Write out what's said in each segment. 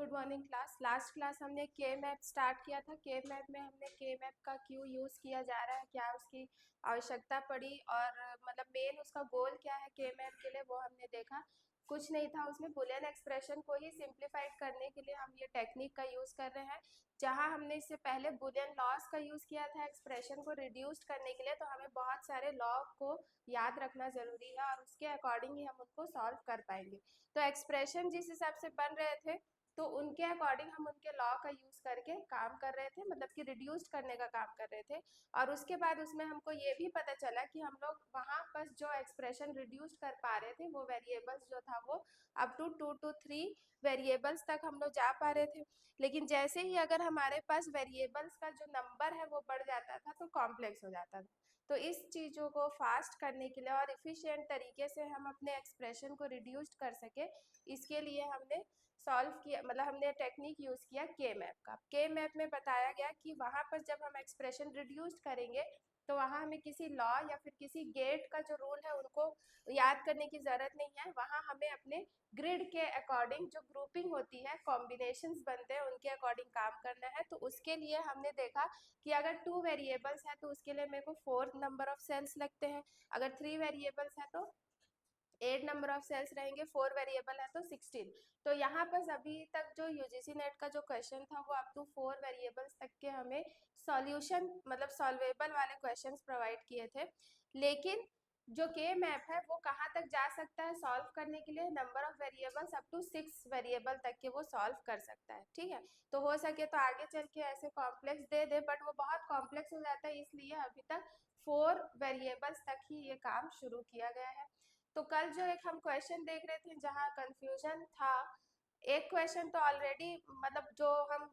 Good morning class. Last class हमने के map start किया था। के मैप में हमने के मैप का क्यों यूज़ किया जा रहा है, क्या उसकी आवश्यकता पड़ी और मतलब मेन उसका गोल क्या है के मैप के लिए, वो हमने देखा। कुछ नहीं था उसमें, बुलियन एक्सप्रेशन को ही सिंप्लीफाइड करने के लिए हम ये टेक्निक का यूज़ कर रहे हैं। जहाँ हमने इससे पहले बुलियन लॉस का यूज़ किया था एक्सप्रेशन को रिड्यूस्ड करने के लिए, तो हमें बहुत सारे लॉ को याद रखना ज़रूरी है और उसके अकॉर्डिंग ही हम उनको सॉल्व कर पाएंगे। तो एक्सप्रेशन जिस हिसाब से बन रहे थे तो उनके अकॉर्डिंग हम उनके लॉ का यूज़ करके काम कर रहे थे, मतलब कि रिड्यूस्ड करने का काम कर रहे थे। और उसके बाद उसमें हमको ये भी पता चला कि हम लोग वहाँ पर जो एक्सप्रेशन रिड्यूस्ड कर पा रहे थे वो वेरिएबल्स जो था वो अप टू 2 to 3 वेरिएबल्स तक हम लोग जा पा रहे थे। लेकिन जैसे ही अगर हमारे पास वेरिएबल्स का जो नंबर है वो बढ़ जाता था तो कॉम्प्लेक्स हो जाता था। तो इस चीज़ों को फास्ट करने के लिए और इफ़िशिएंट तरीके से हम अपने एक्सप्रेशन को रिड्यूस्ड कर सके, इसके लिए हमने सॉल्व किया, मतलब हमने टेक्निक यूज़ किया के मैप का। के मैप में बताया गया कि वहाँ पर जब हम एक्सप्रेशन रिड्यूस्ड करेंगे तो वहाँ हमें किसी लॉ या फिर किसी गेट का जो रूल है उनको याद करने की ज़रूरत नहीं है। वहाँ हमें अपने ग्रिड के अकॉर्डिंग जो ग्रुपिंग होती है, कॉम्बिनेशंस बनते हैं, उनके अकॉर्डिंग काम करना है। तो उसके लिए हमने देखा कि अगर 2 वेरिएबल्स है तो उसके लिए मेरे को 4 नंबर ऑफ सेल्स लगते हैं। अगर 3 वेरिएबल्स है तो 8 नंबर ऑफ सेल्स रहेंगे, 4 वेरिएबल है तो 16। तो यहाँ पर अभी तक जो यूजीसी नेट का जो क्वेश्चन था वो अप टू 4 वेरिएबल्स तक के हमें सॉल्यूशन, मतलब सॉल्वेबल वाले क्वेश्चंस प्रोवाइड किए थे। लेकिन जो के मैप है वो कहाँ तक जा सकता है सॉल्व करने के लिए, number of variables up to 6 variable तक के वो सॉल्व कर सकता है। ठीक है, तो हो सके तो आगे चल के ऐसे कॉम्प्लेक्स दे दे, बट वो बहुत कॉम्प्लेक्स हो जाता है, इसलिए अभी तक 4 वेरिएबल्स तक ही ये काम शुरू किया गया है। तो कल जो एक हम क्वेश्चन देख रहे थे जहाँ कंफ्यूजन था, एक क्वेश्चन तो ऑलरेडी, मतलब जो हम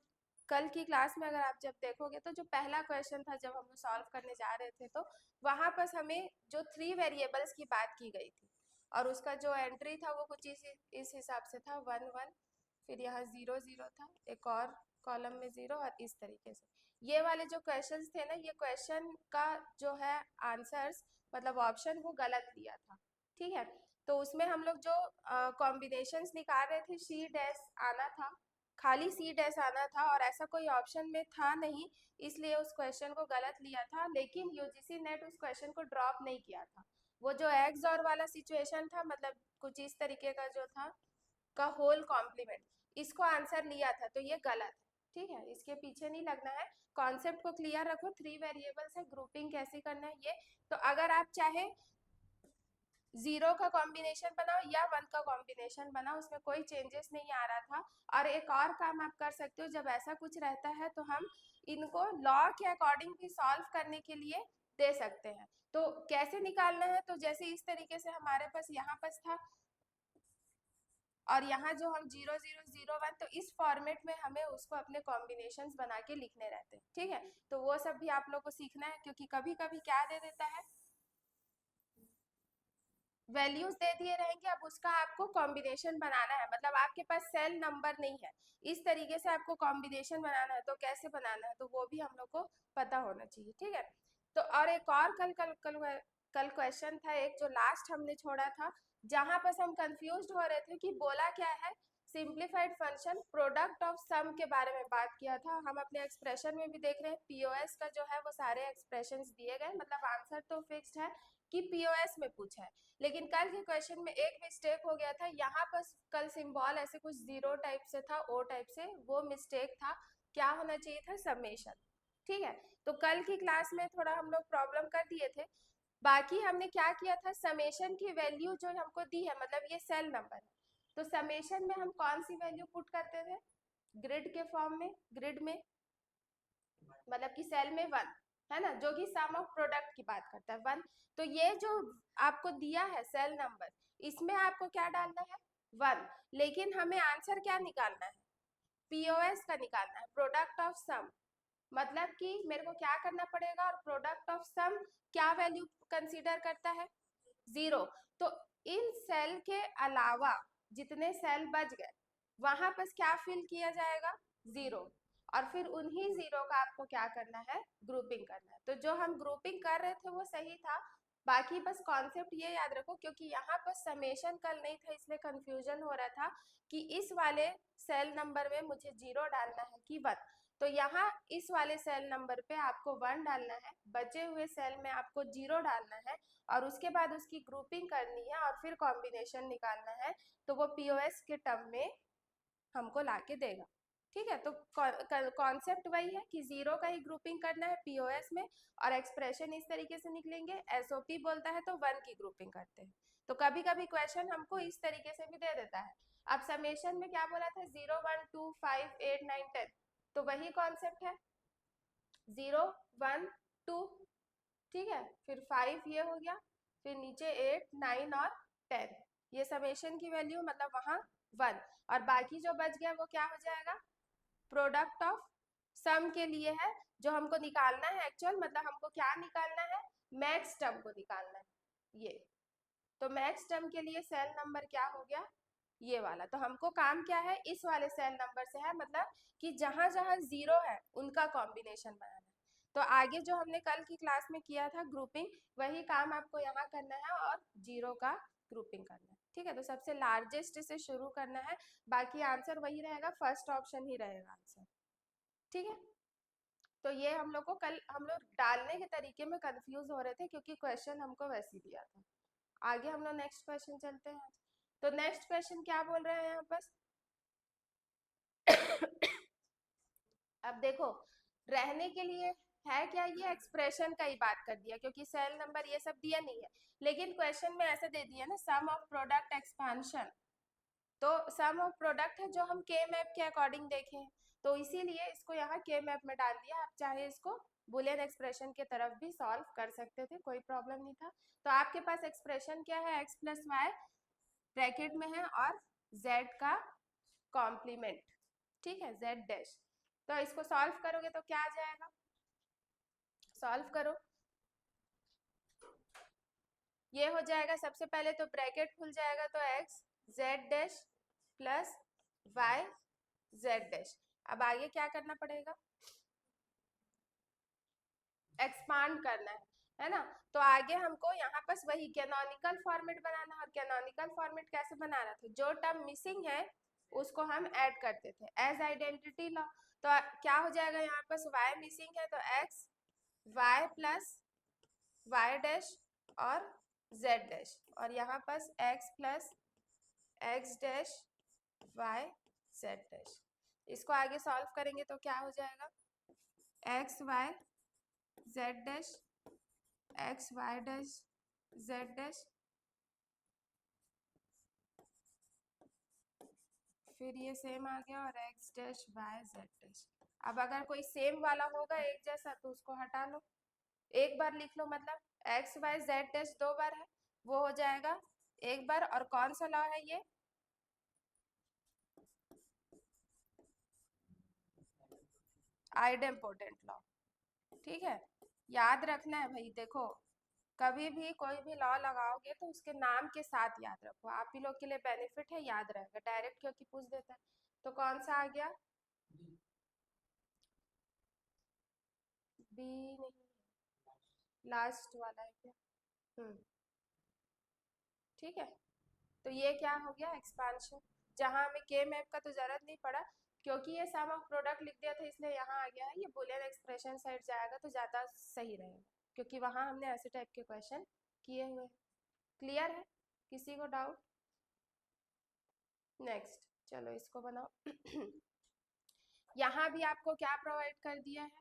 कल की क्लास में अगर आप जब देखोगे तो जो पहला क्वेश्चन था जब हम लोग सॉल्व करने जा रहे थे तो वहाँ पर हमें जो 3 वेरिएबल्स की बात की गई थी और उसका जो एंट्री था वो कुछ इस हिसाब से था 1 1, फिर यहाँ 0 0 था, एक और कॉलम में 0 और इस तरीके से। ये वाले जो क्वेश्चंस थे ना, ये क्वेश्चन का जो है आंसर्स, मतलब ऑप्शन वो गलत दिया था। ठीक है, तो उसमें हम लोग जो कॉम्बिनेशंस निकाल रहे थे सी डैश आना था, खाली सी डैश आना था और ऐसा कोई ऑप्शन में था नहीं, इसलिए उस क्वेश्चन को गलत लिया था। लेकिन यूजीसी नेट उस क्वेश्चन को ड्रॉप नहीं किया था। वो जो एक्स और वाला सिचुएशन था, मतलब कुछ इस तरीके का जो था का होल कॉम्प्लीमेंट, इसको आंसर लिया था, तो ये गलत है। ठीक है, इसके पीछे नहीं लगना है, कॉन्सेप्ट को क्लियर रखो। 3 वेरिएबल्स है, ग्रुपिंग कैसे करना है ये। तो अगर आप चाहे 0 का कॉम्बिनेशन बनाओ या 1 का कॉम्बिनेशन बनाओ, उसमें कोई चेंजेस नहीं आ रहा था। और एक और काम आप कर सकते हो, जब ऐसा कुछ रहता है तो हम इनको लॉ के अकॉर्डिंग भी सॉल्व करने के लिए दे सकते हैं। तो कैसे निकालना है, तो जैसे इस तरीके से हमारे पास यहाँ पास था और यहाँ जो हम 0 0 0 1, तो इस फॉर्मेट में हमें उसको अपने कॉम्बिनेशंस बना के लिखने रहते हैं। ठीक है, तो वो सब भी आप लोग को सीखना है, क्योंकि कभी कभी क्या दे देता है, वैल्यूज दे दिए रहेंगे, अब उसका आपको कॉम्बिनेशन बनाना है, मतलब आपके पास सेल नंबर नहीं है, इस तरीके से आपको कॉम्बिनेशन बनाना है, तो कैसे बनाना है तो वो भी हम लोग को पता होना चाहिए। ठीक है, तो और एक और कल क्वेश्चन था एक जो लास्ट हमने छोड़ा था, जहां पर हम कंफ्यूज हो रहे थे कि बोला क्या है, simplified function product of some के बारे में बात किया था। हम अपने एक्सप्रेशन में भी देख रहे हैं, पीओएस का जो है वो सारे एक्सप्रेशंस दिए गए, मतलब आंसर तो फिक्स्ड है कि पीओएस में पूछा है। लेकिन कल के क्वेश्चन में एक मिस्टेक हो गया था, यहाँ पर कल सिंबल ऐसे कुछ 0 टाइप से था, ओ टाइप से, वो मिस्टेक था। क्या होना चाहिए था, समेशन। ठीक है, तो कल की क्लास में थोड़ा हम लोग प्रॉब्लम कर दिए थे। बाकी हमने क्या किया था, समेशन की वैल्यू जो हमको दी है, मतलब ये सेल नंबर है, तो समेशन में हम कौन सी वैल्यू पुट करते थे, ग्रिड के फॉर्म में, ग्रिड में मतलब कि सेल में 1 है ना, जो कि सम ऑफ प्रोडक्ट की बात करता है 1। तो ये जो आपको दिया है सेल नंबर, इसमें आपको क्या डालना है, 1। लेकिन हमें आंसर क्या निकालना है, पीओएस का निकालना है, प्रोडक्ट ऑफ सम। मतलब कि मेरे को क्या करना पड़ेगा, और प्रोडक्ट ऑफ सम क्या वैल्यू कंसीडर करता है, 0। तो इन सेल के अलावा जितने सेल बच गए वहां पर क्या फिल किया जाएगा, 0। और फिर उन्हीं 0 का आपको क्या करना है, ग्रुपिंग करना है। तो जो हम ग्रुपिंग कर रहे थे वो सही था, बाकी बस कॉन्सेप्ट ये याद रखो, क्योंकि यहाँ पर समेशन कल नहीं था इसलिए कंफ्यूजन हो रहा था कि इस वाले सेल नंबर में मुझे 0 डालना है कि 1। तो यहाँ इस वाले सेल नंबर पे आपको 1 डालना है, बचे हुए सेल में आपको 0 डालना है, और उसके बाद उसकी ग्रुपिंग करनी है और फिर कॉम्बिनेशन निकालना है। तो वो पीओएस के टर्म में हमको ला के देगा। ठीक है, तो कॉन्सेप्ट वही है कि 0 का ही ग्रुपिंग करना है पीओएस में, और एक्सप्रेशन इस तरीके से निकलेंगे। एसओपी बोलता है तो 1 की ग्रुपिंग करते हैं। तो कभी कभी क्वेश्चन हमको इस तरीके से भी दे देता है। अब समेशन में क्या बोला था, 0 1 2 5 8 9 10, तो वही कॉन्सेप्ट है, 0 1 2, ठीक है, फिर 5 ये हो गया, फिर नीचे 8 9 और 10, ये समेशन की वैल्यू मतलब वहां 1, और बाकी जो बच गया वो क्या हो जाएगा, प्रोडक्ट ऑफ सम के लिए है, जो हमको निकालना है एक्चुअल, मतलब हमको क्या निकालना है, मैक्स टर्म को निकालना है ये। तो मैक्स टर्म के लिए सेल नंबर क्या हो गया, ये वाला। तो हमको काम क्या है, इस वाले सेल नंबर से है, मतलब कि जहां जहां 0 है उनका कॉम्बिनेशन बनाना है। तो आगे जो हमने कल की क्लास में किया था ग्रुपिंग, वही काम आपको यहाँ करना है, और 0 का ग्रुपिंग करना है। ठीक है, तो सबसे लार्जेस्ट से शुरू करना है, बाकी आंसर वही रहेगा, फर्स्ट ऑप्शन ही रहेगा आंसर। ठीक है, तो ये हम लोग को कल हम लोग डालने के तरीके में कंफ्यूज हो रहे थे, क्योंकि क्वेश्चन हमको वैसे ही दिया था। आगे हम लोग नेक्स्ट क्वेश्चन चलते हैं। तो नेक्स्ट क्वेश्चन क्या बोल रहे हैं यहाँ पर अब देखो, रहने के लिए है क्या, ये एक्सप्रेशन का ही बात कर दिया, क्योंकि सेल नंबर ये सब दिया नहीं है। लेकिन क्वेश्चन में ऐसे दे दिया ना, सम ऑफ प्रोडक्ट एक्सपांशन, तो सम ऑफ प्रोडक्ट है जो हम के मैप के अकॉर्डिंग देखें, तो इसीलिए इसको यहाँ के मैप में डाल दिया। आप चाहे इसको बुलियन एक्सप्रेशन के तरफ भी सॉल्व कर सकते थे, कोई प्रॉब्लम नहीं था। तो आपके पास एक्सप्रेशन क्या है, एक्स प्लस वाई ब्रैकेट में है, और z का कॉम्प्लीमेंट, ठीक है, z डैश। तो इसको सॉल्व करोगे तो क्या आ जाएगा, सॉल्व करो, ये हो जाएगा। सबसे पहले तो ब्रैकेट खुल जाएगा, तो x z dash plus y z dash. अब आगे क्या करना पड़ेगा, एक्सपांड करना है ना। तो आगे हमको यहाँ पर वही कैनोनिकल फॉर्मेट बनाना है, और कैनोनिकल फॉर्मेट कैसे बनाना था, जो टर्म मिसिंग है उसको हम ऐड करते थे एज आइडेंटिटी लॉ। तो क्या हो जाएगा, यहाँ पर y मिसिंग है, तो x y plus y dash और z डैश, और यहाँ पर x plus x dash y z dash. इसको आगे सॉल्व करेंगे तो क्या हो जाएगा, x y z dash x y dash z dash, फिर ये सेम आ गया, और x dash y z dash. अब अगर कोई सेम वाला होगा एक जैसा तो उसको हटा लो, एक बार लिख लो, मतलब x y z डैश 2 बार है, वो हो जाएगा एक बार। और कौन सा लॉ है ये, आइडेम्पोटेंट लॉ। ठीक है, याद रखना है भाई, देखो कभी भी कोई भी लॉ लगाओगे तो उसके नाम के साथ याद रखो, आप ही लोग के लिए बेनिफिट है, याद रहेगा, डायरेक्ट क्योंकि पूछ देता है। तो कौन सा आ गया, बी नहीं, लास्ट वाला है क्या, ठीक है। तो ये क्या हो गया, एक्सपांशन, जहां हमें के मैप का तो जरूरत नहीं पड़ा, क्योंकि ये सम ऑफ प्रोडक्ट लिख दिया था इसलिए यहाँ आ गया है। ये बुलियन एक्सप्रेशन साइड जाएगा तो ज़्यादा सही रहेगा, क्योंकि वहां हमने ऐसे टाइप के क्वेश्चन किए हुए हैं। क्लियर है, किसी को डाउट, नेक्स्ट चलो इसको बनाओ। यहाँ भी आपको क्या प्रोवाइड कर दिया है,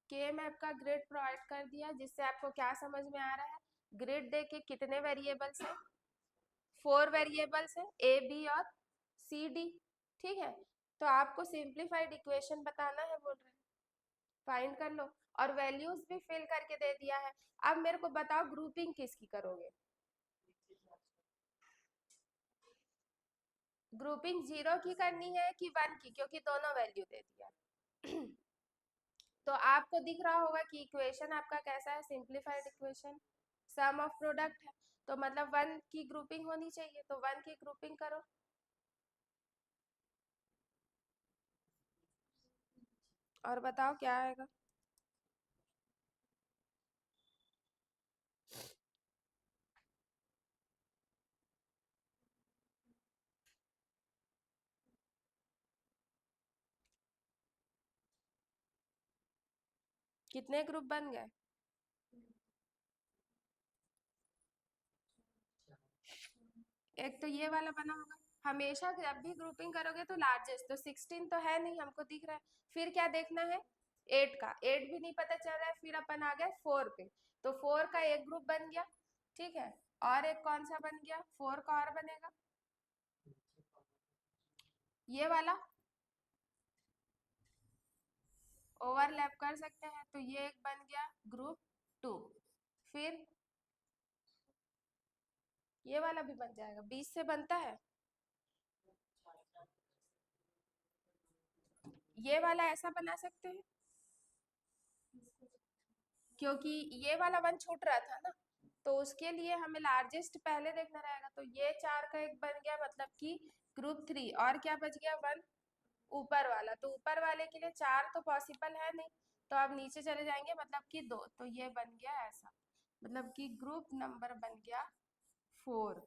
के मैप का ग्रिड प्रोवाइड कर दिया, जिससे आपको क्या समझ में आ रहा है, ग्रिड दे के कितने वेरिएबल्स है, 4 वेरिएबल्स है, ए बी और सी डी। ठीक है, तो आपको सिंप्लीफाइड इक्वेशन बताना है बोल रहे हैं, फाइंड कर लो, और वैल्यूज भी फिल करके दे दिया है। अब मेरे को बताओ ग्रुपिंग किसकी करोगे, ग्रुपिंग 0 की करनी है कि 1 की, क्योंकि दोनों वैल्यू दे दिया। तो आपको दिख रहा होगा कि इक्वेशन आपका कैसा है, simplified equation, sum of product है, तो मतलब 1 की ग्रुपिंग होनी चाहिए, तो 1 की ग्रुपिंग करो। और बताओ क्या आएगा, कितने ग्रुप बन गए? एक तो ये वाला बना होगा। हमेशा जब भी ग्रुपिंग करोगे तो लार्जेस्ट, तो 16 तो है नहीं, हमको दिख रहा है। फिर क्या देखना है? 8 का, 8 भी नहीं पता चल रहा है, फिर अपन आ गए 4 पे। तो 4 का एक ग्रुप बन गया, ठीक है। और एक कौन सा बन गया? 4 का और बनेगा ये वाला, ओवरलैप कर सकते हैं, तो ये एक बन गया ग्रुप 2। फिर ये वाला भी बन जाएगा, 20 से बनता है। ये वाला ऐसा बना सकते हैं, क्योंकि ये वाला वन छूट रहा था ना, तो उसके लिए हमें लार्जेस्ट पहले देखना रहेगा। तो ये 4 का एक बन गया, मतलब कि ग्रुप 3। और क्या बच गया? 1 ऊपर वाला। तो ऊपर वाले के लिए 4 तो पॉसिबल है नहीं, तो अब नीचे चले जाएंगे, मतलब कि 2। तो ये बन गया ऐसा, मतलब कि ग्रुप नंबर बन गया 4।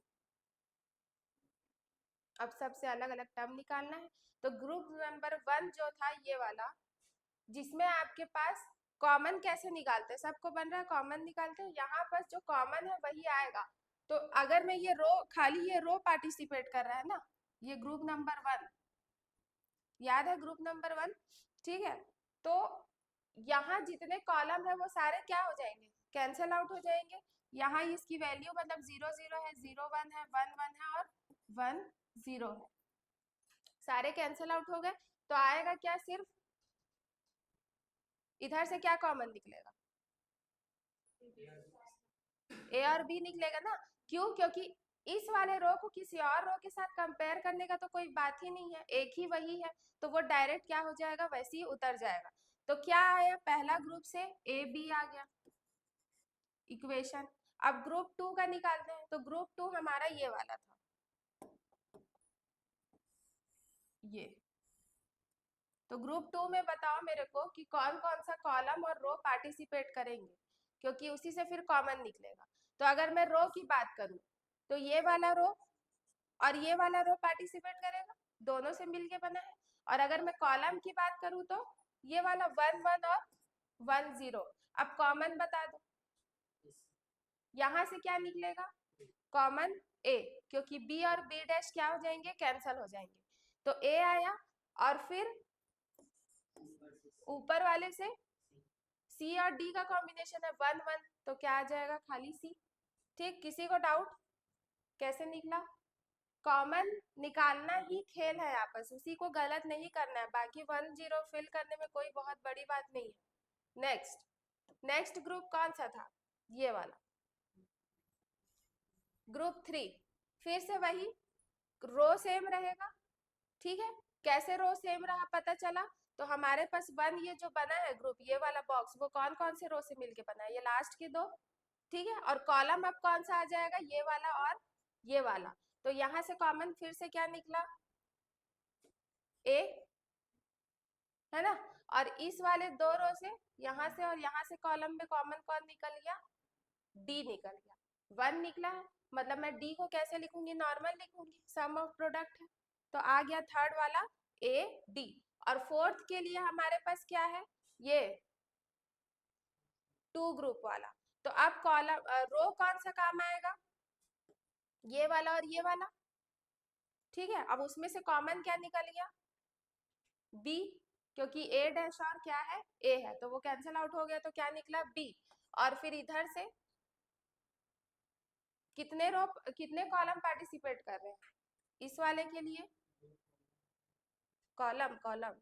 अब सबसे अलग अलग टर्म निकालना है। तो ग्रुप नंबर 1 जो था ये वाला, जिसमें आपके पास कॉमन कैसे निकालते हैं, सबको बन रहा है कॉमन निकालते हैं, यहाँ पर जो कॉमन है वही आएगा। तो अगर मैं ये रो, खाली ये रो पार्टिसिपेट कर रहा है ना, ये ग्रुप नंबर 1, याद है ग्रुप नंबर 1, ठीक है। तो यहाँ जितने कॉलम है वो सारे क्या हो जाएंगे? कैंसल आउट हो जाएंगे। यहाँ इसकी वैल्यू मतलब 0 0 है, 0 1 है, 1 1 है और 1 0 है, सारे कैंसल आउट हो गए। तो आएगा क्या? सिर्फ इधर से क्या कॉमन निकलेगा? ए और बी निकलेगा ना। क्यों? क्योंकि इस वाले रो को किसी और रो के साथ कंपेयर करने का तो कोई बात ही नहीं है, एक ही वही है। तो वो डायरेक्ट क्या हो जाएगा? वैसे ही उतर जाएगा। तो क्या आया? पहला ग्रुप से ए बी आ गया इक्वेशन। अब ग्रुप 2 का निकालते हैं। तो ग्रुप 2 हमारा ये वाला था, ये। तो ग्रुप 2 में बताओ मेरे को कि कौन कौन सा कॉलम और रो पार्टिसिपेट करेंगे, क्योंकि उसी से फिर कॉमन निकलेगा। तो अगर मैं रो की बात करूं, तो ये वाला रो और ये वाला रो पार्टिसिपेट करेगा, दोनों से मिलके बना है। और अगर मैं कॉलम की बात करूं, तो ये वाला 1 1 और 1 0। अब कॉमन बता दो, यहाँ से क्या निकलेगा? कॉमन ए, क्योंकि बी और बी डैश क्या हो जाएंगे? कैंसल हो जाएंगे। तो ए आया, और फिर ऊपर वाले से सी और डी का कॉम्बिनेशन है 1 1, तो क्या आ जाएगा? खाली सी। ठीक, किसी को डाउट कैसे निकला? कॉमन निकालना ही खेल है आपस, उसी को गलत नहीं करना है, बाकी 1 0 फिल करने में कोई बहुत बड़ी बात नहीं है। नेक्स्ट, नेक्स्ट ग्रुप कौन सा था? ये वाला, ग्रुप 3। फिर से वही, रो सेम रहेगा, ठीक है। कैसे रो सेम रहा पता चला? तो हमारे पास 1 ये जो बना है ग्रुप, ये वाला बॉक्स, वो कौन कौन से रो से मिलके बना है? ये लास्ट के दो, ठीक है। और कॉलम अब कौन सा आ जाएगा? ये वाला और ये वाला। तो यहाँ से कॉमन फिर से क्या निकला? ए, है ना। और इस वाले दो रो से, यहाँ से और यहाँ से कॉलम में कॉमन कौन निकल गया? डी निकल गया, 1 निकला है। मतलब मैं डी को कैसे लिखूंगी? नॉर्मल लिखूंगी, सम ऑफ प्रोडक्ट है। तो आ गया थर्ड वाला ए डी। और फोर्थ के लिए हमारे पास क्या है? ये 2 ग्रुप वाला। तो अब कॉलम रो कौन सा काम आएगा? ये वाला और ये वाला, ठीक है। अब उसमें से कॉमन क्या निकल गया? बी, क्योंकि ए डैश और क्या है? ए है, तो वो कैंसिल आउट हो गया, तो क्या निकला? बी। और फिर इधर से कितने रो, कितने कॉलम पार्टिसिपेट कर रहे हैं इस वाले के लिए? कॉलम, कॉलम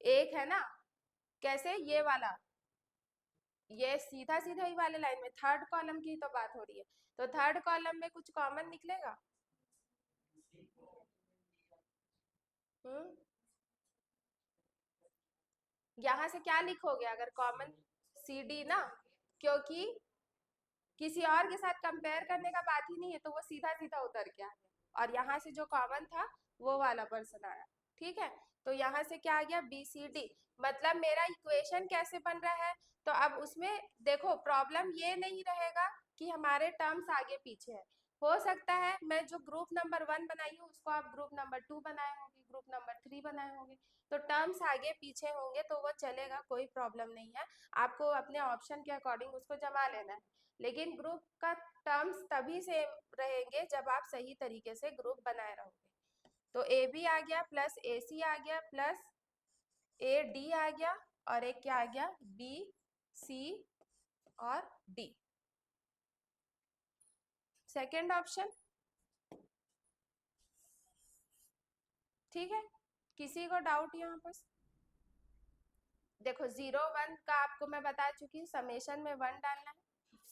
एक है ना। कैसे? ये वाला, ये सीधा सीधा ही वाले लाइन में थर्ड कॉलम की तो बात हो रही है। तो थर्ड कॉलम में कुछ कॉमन निकलेगा? हम्म, यहाँ से क्या लिखोगे अगर कॉमन? सी डी ना, क्योंकि किसी और के साथ कंपेयर करने का बात ही नहीं है, तो वो सीधा सीधा उतर के आ गया। और यहाँ से जो कॉमन था वो वाला पर्सन आया, ठीक है। तो यहाँ से क्या आ गया? B C D. मतलब मेरा इक्वेशन कैसे बन रहा है? तो अब उसमें देखो, प्रॉब्लम ये नहीं रहेगा कि हमारे टर्म्स आगे पीछे है। हो सकता है मैं जो ग्रुप नंबर 1 बनाई हूँ उसको आप ग्रुप नंबर 2 बनाए होंगे, ग्रुप नंबर 3 बनाए होंगे। तो टर्म्स आगे पीछे होंगे तो वो चलेगा, कोई प्रॉब्लम नहीं है, आपको अपने ऑप्शन के अकॉर्डिंग उसको जमा लेना है। लेकिन ग्रुप का टर्म्स तभी सेम रहेंगे जब आप सही तरीके से ग्रुप बनाए रहोगे। तो ए बी आ गया प्लस ए सी आ गया प्लस ए डी आ गया, और एक क्या आ गया, बी सी और डी। सेकेंड ऑप्शन ठीक है। किसी को डाउट यहाँ पर? देखो 0 1 का आपको मैं बता चुकी हूँ, समेशन में 1 डालना है,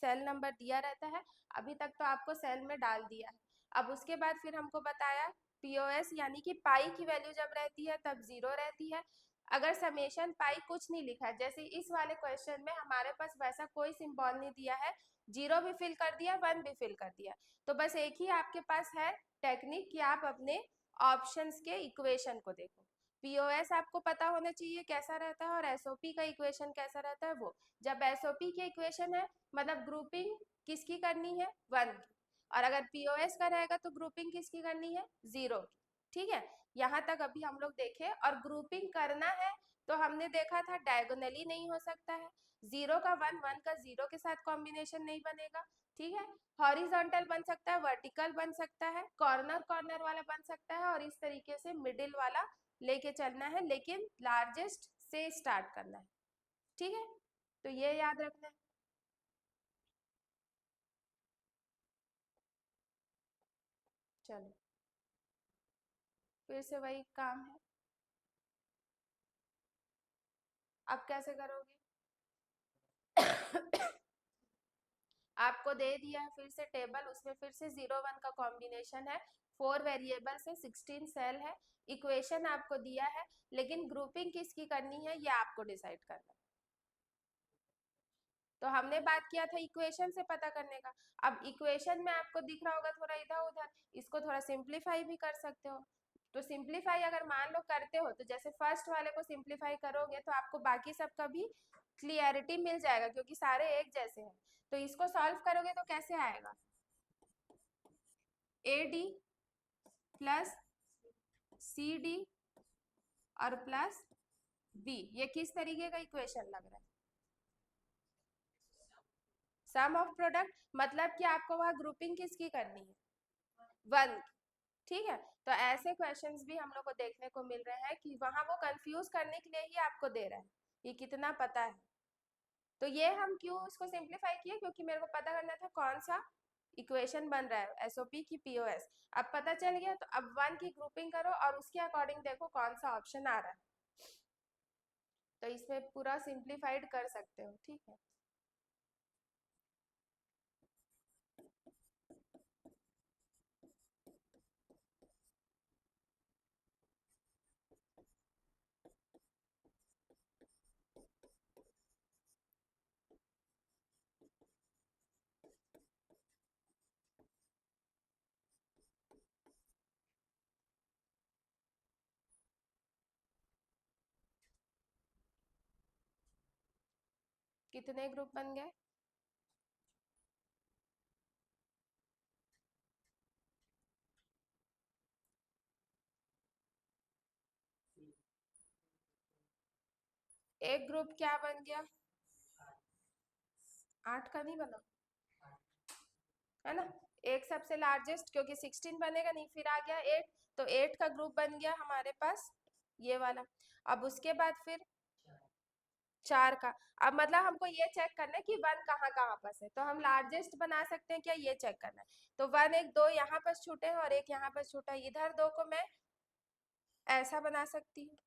सेल नंबर दिया रहता है, अभी तक तो आपको सेल में डाल दिया है। अब उसके बाद फिर हमको बताया पीओएस यानी कि पाई की वैल्यू जब रहती है तब 0 रहती है। अगर समेशन पाई कुछ नहीं लिखा है, जैसे इस वाले क्वेश्चन में हमारे पास वैसा कोई सिंबल नहीं दिया है, 0 भी फिल कर दिया 1 भी फिल कर दिया, तो बस एक ही आपके पास है टेक्निक कि आप अपने ऑप्शंस के इक्वेशन को देखो। पीओएस आपको पता होना चाहिए कैसा रहता है और एसओपी का इक्वेशन कैसा रहता है। वो जब एसओपी की इक्वेशन है मतलब ग्रुपिंग किसकी करनी है, 1 की, और अगर पीओएस का रहेगा तो ग्रुपिंग किसकी करनी है, 0 की। ठीक है, यहाँ तक अभी हम लोग देखे। और ग्रुपिंग करना है तो हमने देखा था डायगोनली नहीं हो सकता है, 0 का 1 1 का 0 के साथ कॉम्बिनेशन नहीं बनेगा। ठीक है, हॉरिजॉन्टल बन सकता है, वर्टिकल बन सकता है, कॉर्नर कॉर्नर वाला बन सकता है, और इस तरीके से मिडिल वाला लेके चलना है, लेकिन लार्जेस्ट से स्टार्ट करना है। ठीक है, तो ये याद रखना है। चलो फिर से वही काम है, अब कैसे करोगे? आपको दे दिया है फिर से टेबल, उसमें फिर से 0 1 का कॉम्बिनेशन है, 4 वेरिएबल से 16 सेल है, इक्वेशन आपको दिया है, लेकिन ग्रुपिंग किसकी करनी है ये आपको डिसाइड करना है। तो हमने बात किया था इक्वेशन से पता करने का। अब इक्वेशन में आपको दिख रहा होगा थोड़ा इधर उधर, इसको थोड़ा सिंप्लीफाई भी कर सकते हो। तो सिंप्लीफाई अगर मान लो करते हो तो जैसे फर्स्ट वाले को सिंप्लीफाई करोगे तो आपको बाकी सब का भी क्लियरिटी मिल जाएगा, क्योंकि सारे एक जैसे हैं। तो इसको सॉल्व करोगे तो कैसे आएगा, A D plus C D और प्लस बी, ये किस तरीके का इक्वेशन लग रहा है, सम ऑफ प्रोडक्ट, मतलब कि आपको वहां ग्रुपिंग किसकी करनी है, 1। ठीक है, तो ऐसे क्वेश्चंस भी हम लोग को देखने को मिल रहे हैं कि वहां वो कंफ्यूज करने के लिए ही आपको दे रहा है ये कितना पता है। तो ये हम क्यों उसको सिंप्लीफाई किए, क्योंकि मेरे को पता करना था कौन सा इक्वेशन बन रहा है, एसओपी की पीओएस। अब पता चल गया तो अब 1 की ग्रुपिंग करो और उसके अकॉर्डिंग देखो कौन सा ऑप्शन आ रहा है, तो इसमें पूरा सिंप्लीफाइड कर सकते हो। ठीक है, कितने ग्रुप बन गए, एक ग्रुप क्या बन गया, 8 का नहीं बना है ना, एक सबसे लार्जेस्ट, क्योंकि 16 बनेगा नहीं, फिर आ गया 8, तो 8 का ग्रुप बन गया हमारे पास ये वाला। अब उसके बाद फिर 4 का, अब मतलब हमको ये चेक करना है कि 1 कहाँ कहाँ पास है, तो हम लार्जेस्ट बना सकते हैं क्या, ये चेक करना है। तो 1 1 2 यहाँ पर छूटे हैं और एक यहाँ पर छूटा है, इधर 2 को मैं ऐसा बना सकती हूँ,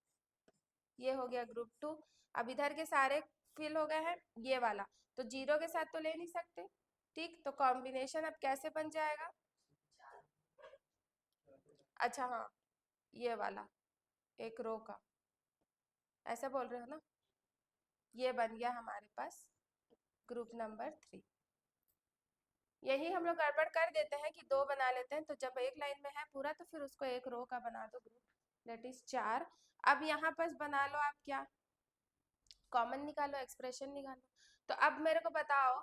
ये हो गया ग्रुप 2। अब इधर के सारे फिल हो गए हैं, ये वाला तो 0 के साथ तो ले नहीं सकते। ठीक, तो कॉम्बिनेशन अब कैसे बन जाएगा, अच्छा हाँ, ये वाला एक रो का, ऐसा बोल रहे हो ना, ये बन गया हमारे पास ग्रुप नंबर 3। यही हम लोग गड़बड़ कर देते हैं कि 2 बना लेते हैं, तो जब एक लाइन में है पूरा तो फिर उसको एक रो का बना दो ग्रुप, दैट इज 4। अब यहाँ पर बना लो आप क्या, कॉमन निकालो, एक्सप्रेशन निकालो। तो अब मेरे को बताओ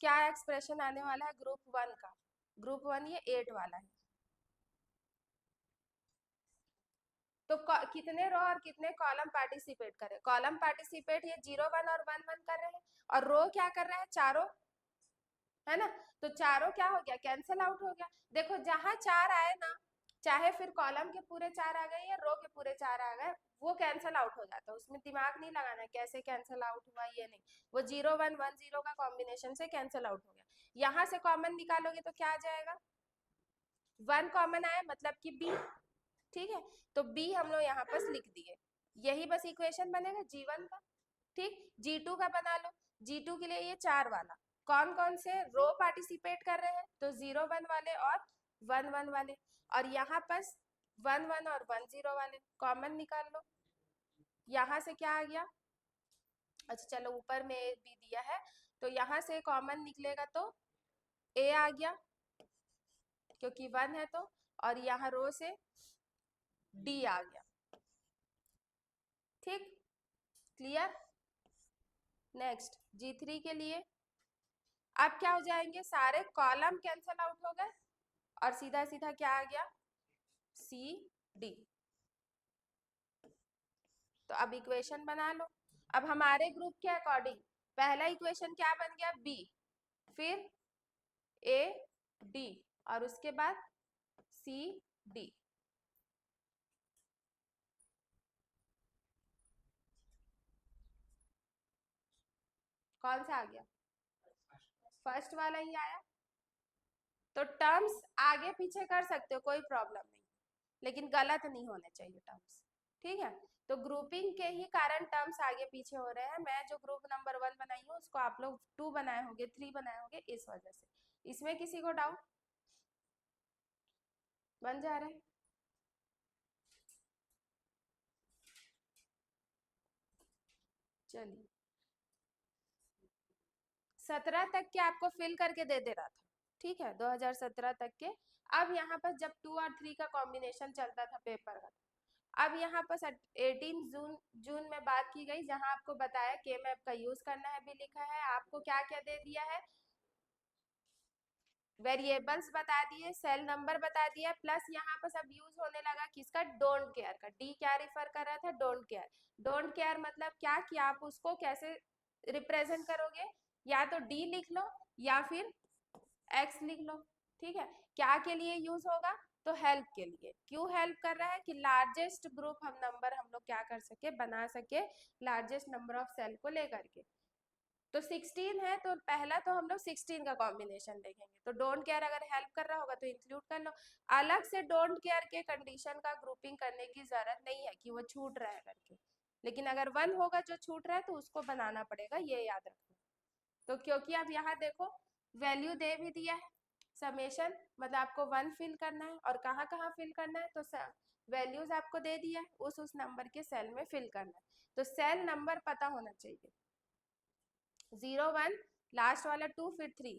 क्या एक्सप्रेशन आने वाला है ग्रुप 1 का, ग्रुप 1 ये 8 वाला है, तो कितने रो और कितने कॉलम पार्टिसिपेट करे? कॉलम पार्टिसिपेट ये 0 1 और 1 1 कर रहे हैं, और रो क्या कर रहे हैं? चारों, है ना? तो चारों क्या हो गया? कैंसिल आउट हो गया। देखो जहां चार आए ना, चाहे फिर कॉलम के पूरे चार आ गए या रो के पूरे चार आ गए, वो कैंसिल आउट हो जाता है। उसमें दिमाग नहीं लगाना है कैसे कैंसिल आउट हुआ, ये नहीं। वो 0 1 1 0 का कॉम्बिनेशन से कैंसिल आउट हो गया। यहाँ से कॉमन निकालोगे तो क्या आ जाएगा? 1 कॉमन आया, मतलब कि बी। ठीक है, तो बी हम लोग यहाँ पर लिख दिए। यही बस इक्वेशन बनेगा G1 का। ठीक, G2 का बना लो। G2 के लिए ये चार वाला, कौन कौन से रो पार्टिसिपेट कर रहे हैं? तो 0 1 वाले और 1 1 वाले, और यहाँ पर 1 1 और 1 0 वाले कॉमन निकाल लो। यहाँ से क्या आ गया? अच्छा चलो, ऊपर में ए भी दिया है, तो यहाँ से कॉमन निकलेगा तो ए आ गया, क्योंकि 1 है तो, और यहाँ रो से डी आ गया। ठीक, क्लियर? नेक्स्ट G3 के लिए अब क्या हो जाएंगे? सारे कॉलम कैंसल आउट हो गए, और सीधा सीधा क्या आ गया? C D. तो अब इक्वेशन बना लो। अब हमारे ग्रुप के अकॉर्डिंग पहला इक्वेशन क्या बन गया? बी, फिर ए डी, और उसके बाद सी डी। कौन सा आ गया? फर्स्ट वाला ही आया। तो टर्म्स आगे पीछे कर सकते हो, कोई प्रॉब्लम नहीं, लेकिन गलत नहीं होने चाहिए टर्म्स। ठीक है, तो ग्रुपिंग के ही कारण टर्म्स आगे पीछे हो रहे हैं। मैं जो ग्रुप नंबर 1 बनाई हूँ उसको आप लोग 2 बनाए होंगे, 3 बनाए होंगे, इस वजह से। इसमें किसी को डाउट? बन जा रहा है? चलिए, 17 तक के आपको फिल करके दे रहा था। ठीक है, 2017 तक के। अब यहाँ पर जब 2 और 3 का कॉम्बिनेशन चलता था पेपर का, अब यहाँ पर 18 जून जून में बात की गई, जहां आपको बताया के मैप का यूज करना है भी लिखा है। आपको क्या क्या दे दिया है? वेरिएबल्स बता दिए, सेल नंबर बता दिया, प्लस यहाँ पर सब यूज होने लगा किसका? डोंट केयर का। डी क्या रिफर कर रहा था? Don't care. डोंट केयर मतलब क्या कि आप उसको कैसे रिप्रेजेंट करोगे? या तो डी लिख लो या फिर एक्स लिख लो। ठीक है, क्या के लिए यूज होगा? तो हेल्प के लिए। क्यों हेल्प कर रहा है? कि लार्जेस्ट ग्रुप हम नंबर हम लोग क्या कर सके? बना सके, लार्जेस्ट नंबर ऑफ सेल को लेकर के। तो 16 है, तो पहला तो हम लोग 16 का कॉम्बिनेशन देखेंगे। तो डोंट केयर अगर हेल्प कर रहा होगा तो इंक्लूड कर लो। अलग से डोंट केयर के कंडीशन का ग्रुपिंग करने की जरूरत नहीं है कि वो छूट रहा है करके, लेकिन अगर 1 होगा जो छूट रहा है तो उसको बनाना पड़ेगा, ये याद रखना। तो क्योंकि अब यहाँ देखो वैल्यू दे भी दिया है, समेशन मतलब आपको 1 फिल करना है, और कहाँ कहाँ फिल करना है? तो वैल्यूज आपको दे दिया है, उस नंबर के सेल में फिल करना है। तो सेल नंबर पता होना चाहिए। 0 1 लास्ट वाला 2, फिर 3,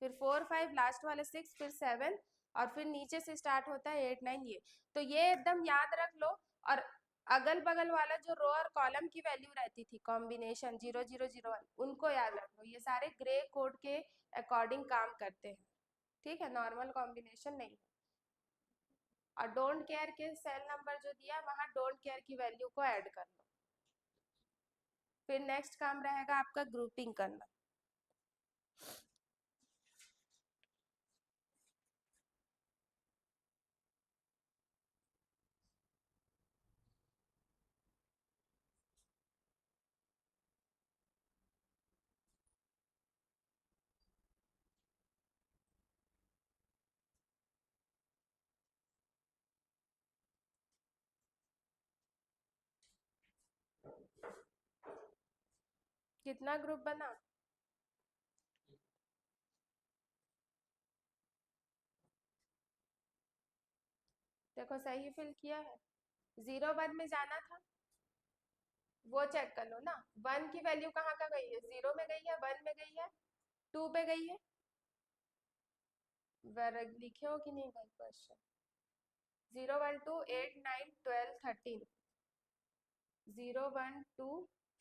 फिर 4 5 लास्ट वाला 6, फिर 7, और फिर नीचे से स्टार्ट होता है 8 9 ये। तो ये एकदम याद रख लो। और अगल बगल वाला जो रो और कॉलम की वैल्यू रहती थी कॉम्बिनेशन 0 0 0 1, उनको याद रख लो। ये सारे ग्रे कोड के अकॉर्डिंग काम करते हैं। ठीक है, नॉर्मल कॉम्बिनेशन नहीं है। और डोंट केयर के सेल नंबर जो दिया वहां डोंट केयर की वैल्यू को ऐड कर लो। फिर नेक्स्ट काम रहेगा आपका ग्रुपिंग करना। कितना ग्रुप बना? देखो सही फिल किया है। 0 1 में जाना था, वो चेक कर लो ना। 1 की वैल्यू कहाँ का गई है? 0 में गई है, 1 में गई है, 2 पे गई है। लिखे हो कि नहीं भाई क्वेश्चन? 0 1 2 8 9 12 13, 0 1 2,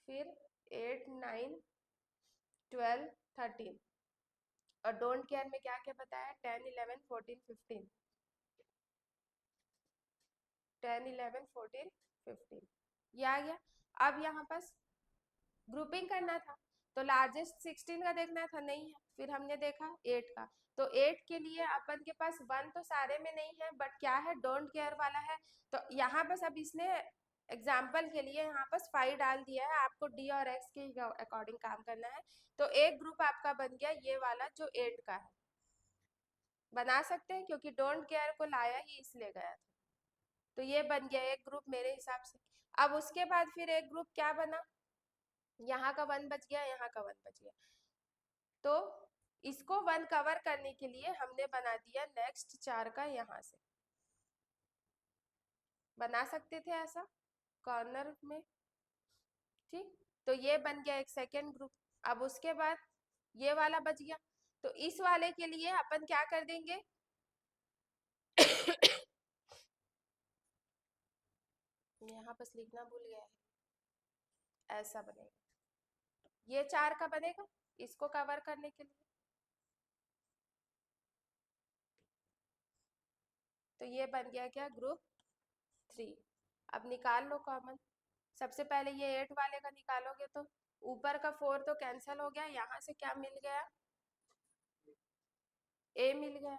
फिर 8 9 12 13, और डोंट केयर में क्या क्या बताया? 10 11 14 15। 10 11 14 15, ये आ गया। अब यहाँ पास ग्रुपिंग करना था, तो लार्जेस्ट 16 का देखना था, नहीं है। फिर हमने देखा 8 का, तो 8 के लिए अपन के पास 1 तो सारे में नहीं है, बट क्या है, डोंट केयर वाला है। तो यहाँ बस अब इसने एग्जाम्पल के लिए यहाँ पर 5 डाल दिया है, आपको डी और एक्स के अकॉर्डिंग काम करना है। तो एक ग्रुप आपका बन गया ये वाला जो 8 का है, बना सकते हैं क्योंकि डोंट केयर को लाया ही इसलिए गया था। तो ये बन गया एक ग्रुप मेरे हिसाब से। अब उसके बाद फिर एक ग्रुप क्या बना, यहाँ का 1 बच गया, यहाँ का 1 बच गया। तो इसको 1 कवर करने के लिए हमने बना दिया नेक्स्ट 4 का, यहाँ से बना सकते थे ऐसा कॉर्नर में, ठीक। तो ये बन गया एक सेकेंड ग्रुप। अब उसके बाद ये वाला बच गया, तो इस वाले के लिए अपन क्या कर देंगे यहाँ बस लिखना भूल गया है, ऐसा बनेगा, ये 4 का बनेगा इसको कवर करने के लिए। तो ये बन गया क्या, ग्रुप 3। अब निकाल लो कॉमन। सबसे पहले ये 8 वाले का निकालोगे तो ऊपर का 4 तो कैंसिल हो गया, यहाँ से क्या मिल गया, ए मिल गया,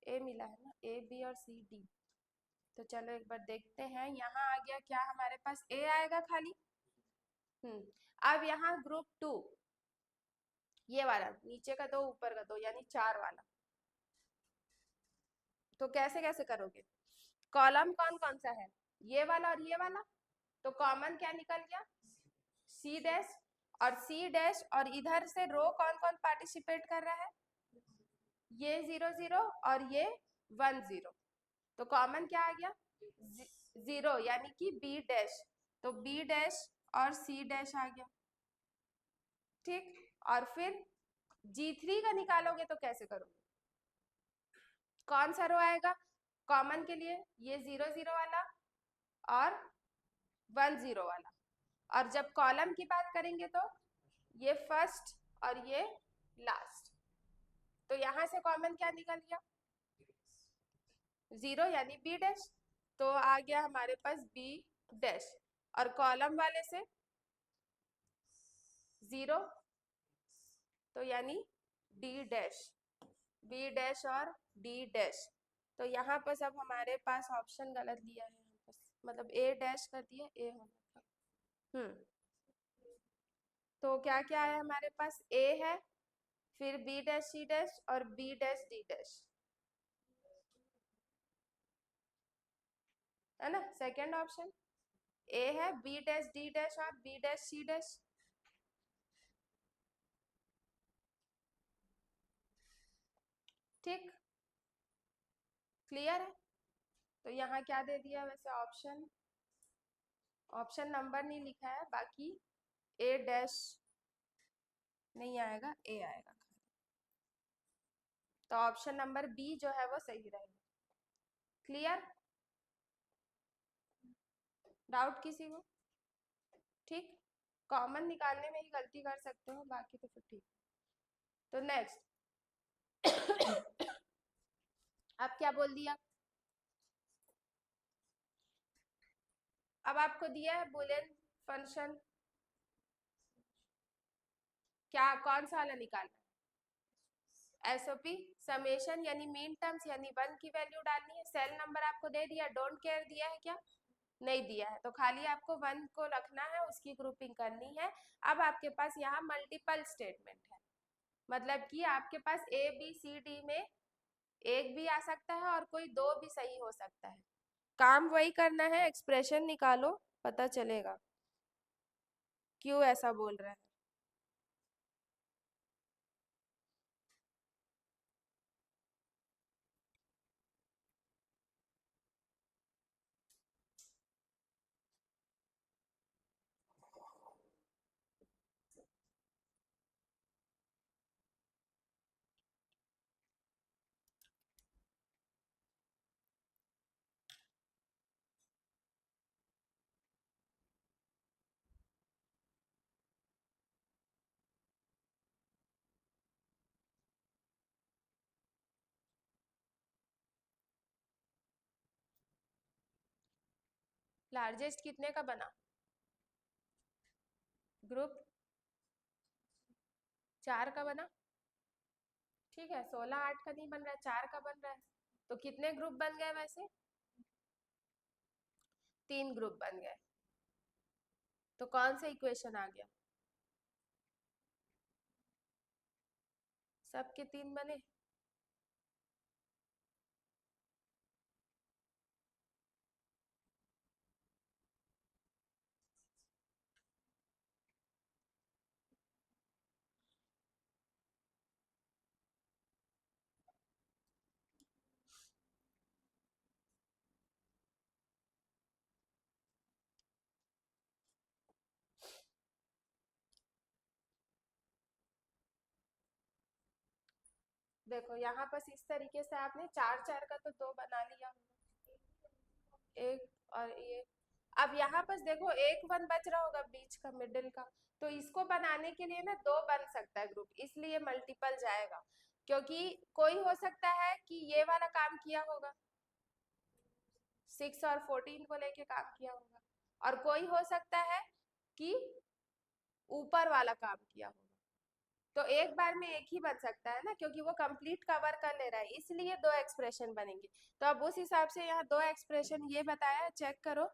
ए मिला है ना, ए बी और सी डी। तो चलो एक बार देखते हैं, यहाँ आ गया क्या हमारे पास, ए आएगा खाली। अब यहाँ ग्रुप 2, ये वाला नीचे का 2 ऊपर का 2 यानी 4 वाला। तो कैसे कैसे करोगे, कॉलम कौन कौन सा है, ये वाला और ये वाला, तो कॉमन क्या निकल गया, सी डैश और सी डैश, और इधर से रो कौन कौन पार्टिसिपेट कर रहा है, ये 0 0 और ये 1 0। तो कॉमन क्या आ गया, 0 यानी कि बी डैश, तो बी डैश और सी डैश आ गया, ठीक। और फिर G3 का निकालोगे तो कैसे करोगे, कौन सा रो आएगा कॉमन के लिए, ये 0 0 वाला और 1 0 वाला। और जब कॉलम की बात करेंगे तो ये फर्स्ट और ये लास्ट। तो यहां से कॉमन क्या निकल गया, 0 यानी बी डैश, तो आ गया हमारे पास बी डैश। और कॉलम वाले से 0, तो यानी डी डैश, बी डैश और डी डैश। तो यहाँ पर सब हमारे पास ऑप्शन गलत दिया है, मतलब ए डैश कर दिया, ए होना था। तो क्या क्या है हमारे पास, ए है, फिर बी डैश सी डैश और बी डैश डी डैश, है ना। सेकंड ऑप्शन ए है, बी डैश डी डैश और बी डैश सी डैश। ठीक, क्लियर है। तो यहाँ क्या दे दिया वैसे, ऑप्शन, ऑप्शन नंबर नहीं लिखा है, बाकी ए डैश नहीं आएगा, ए आएगा। तो ऑप्शन नंबर बी जो है वो सही रहेगा। क्लियर, डाउट किसी को, ठीक। कॉमन निकालने में ही गलती कर सकते हो, बाकी तो फिर ठीक। तो नेक्स्ट अब क्या बोल दिया, अब आपको दिया है बुलियन फंक्शन, क्या कौन सा वाला निकालना है, एसओपी समेशन यानी मीन टर्म्स, यानी 1 की वैल्यू डालनी है। सेल नंबर आपको दे दिया, डोंट केयर दिया है क्या, नहीं दिया है, तो खाली आपको 1 को रखना है, उसकी ग्रुपिंग करनी है। अब आपके पास यहाँ मल्टीपल स्टेटमेंट है, मतलब कि आपके पास ए बी सी डी में एक भी आ सकता है और कोई 2 भी सही हो सकता है। काम वही करना है, एक्सप्रेशन निकालो, पता चलेगा क्यों ऐसा बोल रहा है। लार्जेस्ट कितने का बना ग्रुप? 4 का बना। ठीक है, 16 8 का नहीं बन रहा है, 4 का बन रहा है। तो कितने ग्रुप बन गए वैसे? 3 ग्रुप बन गए। तो कौन सा इक्वेशन आ गया? सबके 3 बने। देखो यहाँ पर इस तरीके से आपने 4 4 का तो 2 बना लिया, एक और ये। अब यहाँ पर देखो एक वन बच रहा होगा बीच का, मिडिल का। तो इसको बनाने के लिए ना 2 बन सकता है ग्रुप, इसलिए मल्टीपल जाएगा। क्योंकि कोई हो सकता है कि ये वाला काम किया होगा, 6 और 14 को लेके काम किया होगा, और कोई हो सकता है कि ऊपर वाला काम किया होगा। तो एक बार में एक ही बन सकता है ना, क्योंकि वो कंप्लीट कवर कर ले रहा है, इसलिए 2 एक्सप्रेशन बनेंगे। तो अब उस हिसाब से यहाँ 2 एक्सप्रेशन ये बताया, चेक करो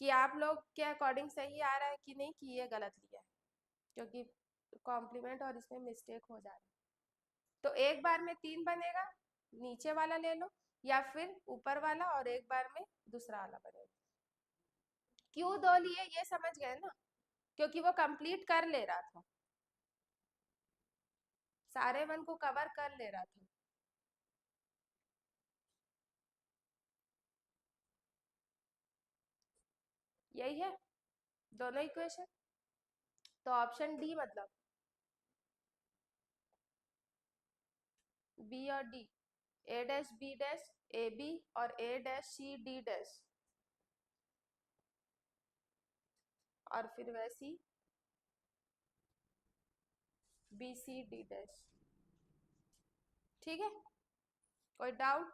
कि आप लोग के अकॉर्डिंग सही आ रहा है कि नहीं, कि ये गलत लिया है, क्योंकि कॉम्प्लीमेंट और इसमें मिस्टेक हो जा रहा है। तो एक बार में 3 बनेगा, नीचे वाला ले लो, या फिर ऊपर वाला और एक बार में दूसरा वाला बनेगा। क्यों 2 लिए ये समझ गए ना, क्योंकि वो कंप्लीट कर ले रहा था, सारे वन को कवर कर ले रहा था। यही है दोनों इक्वेशन। तो ऑप्शन डी मतलब बी और D, A dash B dash A B और A dash C D dash, और फिर वैसी बी सी डी डैश। ठीक है, कोई डाउट?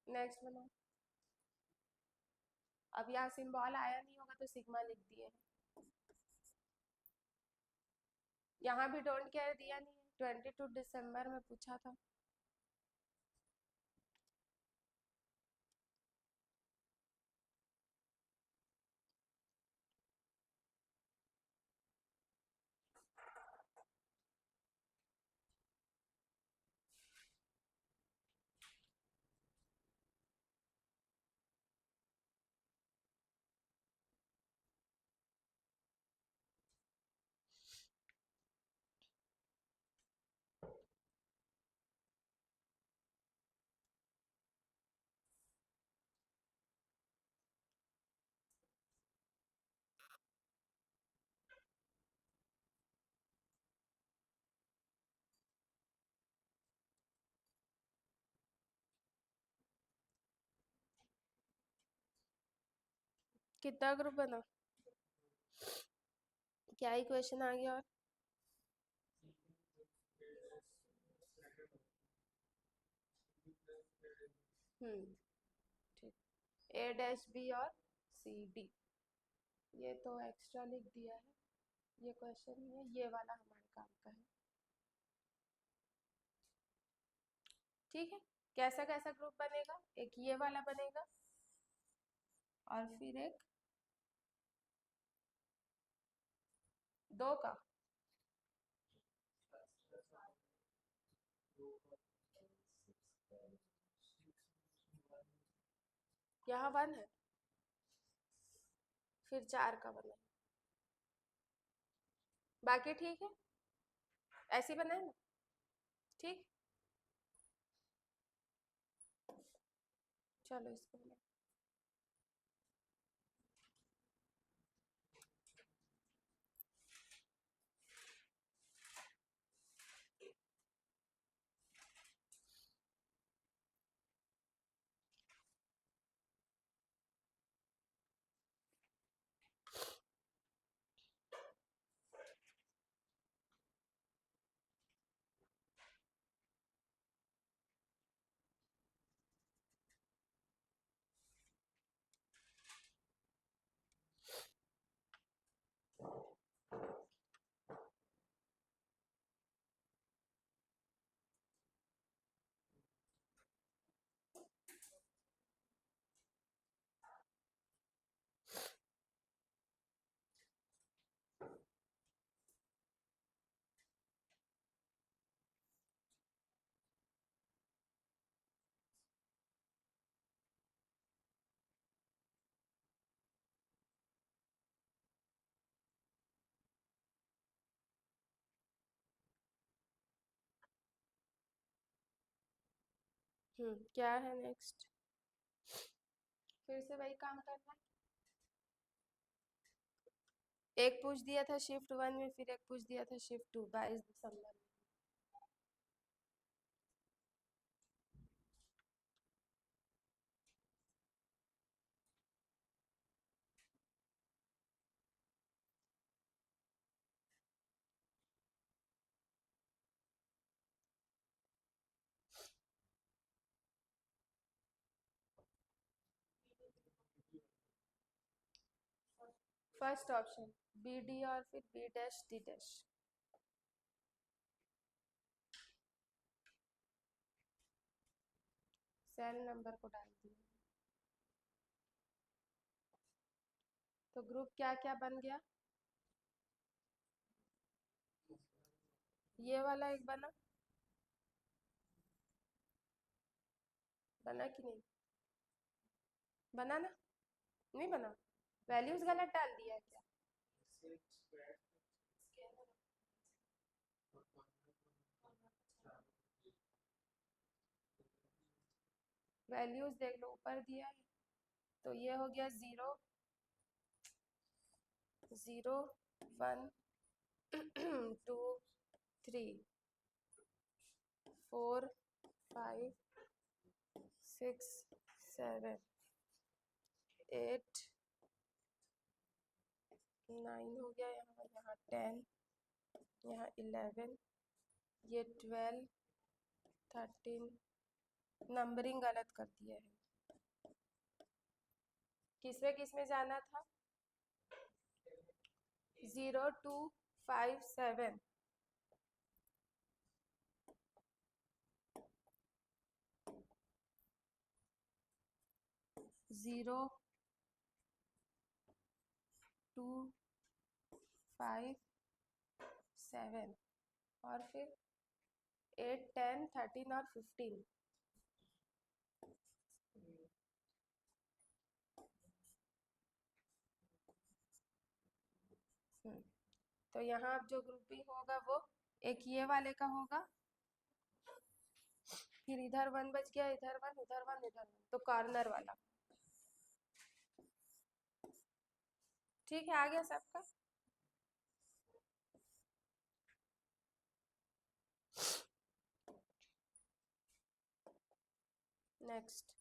नेक्स्ट बनाओ। अब यहाँ सिंबल आया नहीं होगा तो सिग्मा लिख दिए हैं। यहाँ भी डोंट केयर दिया नहीं है, 22 दिसंबर में पूछा था। कितना ग्रुप बना? क्या इक्वेशन आ गया? और ठीक, ए डैश बी और सी डी। ये तो एक्स्ट्रा लिख दिया है, ये क्वेश्चन ही है, ये वाला हमारे काम का है। ठीक है, कैसा कैसा ग्रुप बनेगा? एक ये वाला बनेगा, और फिर एक 2 का। यहाँ 1 है, फिर 4 का बनेगा। बाकी ठीक है, ऐसे ही बनाए ना? ठीक, चलो इसको बनाओ। क्या है नेक्स्ट? फिर से वही काम करना है। एक पूछ दिया था शिफ्ट 1 में, फिर एक पूछ दिया था शिफ्ट 2, 22 दिसंबर में। फर्स्ट ऑप्शन बी डी और फिर B dash D dash. Cell number को डाल दिया। तो ग्रुप क्या क्या बन गया? ये वाला एक बना, बना कि नहीं? बना ना? नहीं बना? वैल्यूज गलत डाल दिया है क्या? वैल्यूज देख लो, ऊपर दिया है। तो ये हो गया 0 0 1 2 3 4 5 6 7 8 9 हो गया, यहाँ यहाँ 10, यहाँ 11, ये 12 13। नंबरिंग गलत कर दिया है। किसमें जाना था? 0 2 5 7। 0 2 5 7 और फिर 8 10 13 और 15। तो यहाँ अब जो ग्रुपिंग होगा वो एक ये वाले का होगा, फिर इधर 1 बच गया, इधर 1 उधर 1 इधर 1, तो कॉर्नर वाला। ठीक है, आ गया सबका? Next.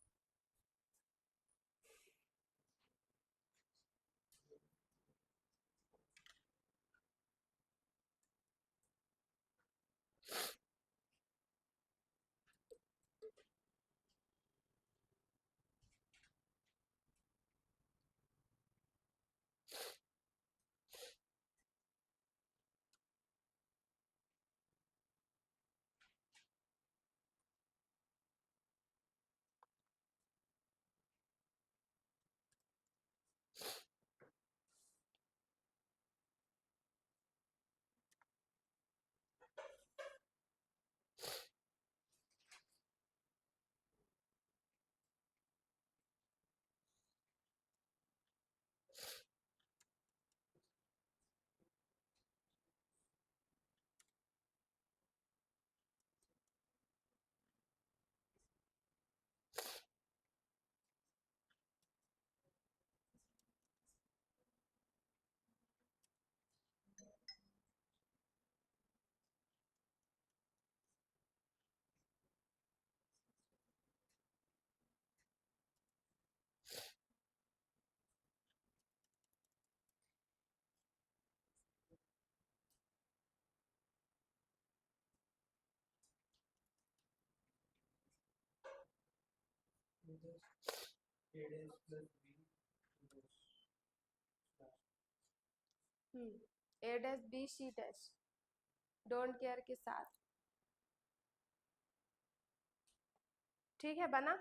A dash B C dash don't care के साथ। ठीक है, बना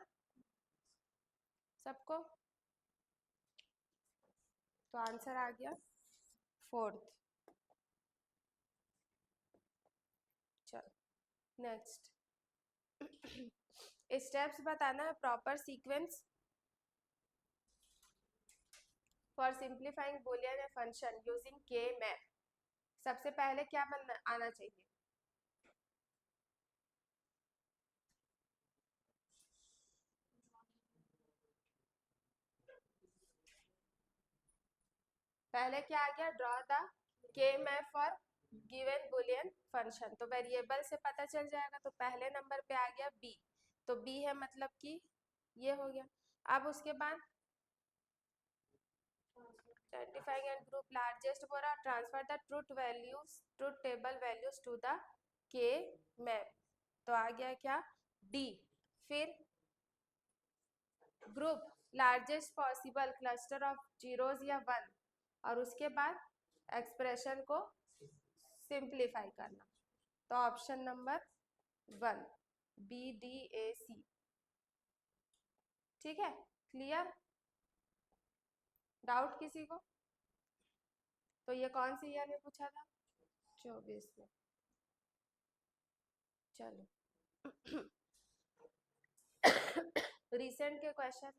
सबको? तो आंसर आ गया 4th। चलो नेक्स्ट। स्टेप्स बताना है, proper sequence for simplifying Boolean function using के मैप। सबसे पहले क्या बनना आना चाहिए? पहले क्या आ गया, draw the K map for given Boolean function, तो वेरिएबल से पता चल जाएगा, तो पहले नंबर पे आ गया बी, तो बी है मतलब कि ये हो गया। अब उसके बाद identifying and group largest बोला, transfer the truth table values to the K map, तो आ गया क्या, डी। फिर group largest possible cluster of zeros या वन, और उसके बाद एक्सप्रेशन को सिंप्लीफाई करना, तो option number 1 B D A C. ठीक है, क्लियर, डाउट किसी को? तो ये कौन सी ईयर में पूछा था, 24 में। चलो रिसेंट के क्वेश्चन।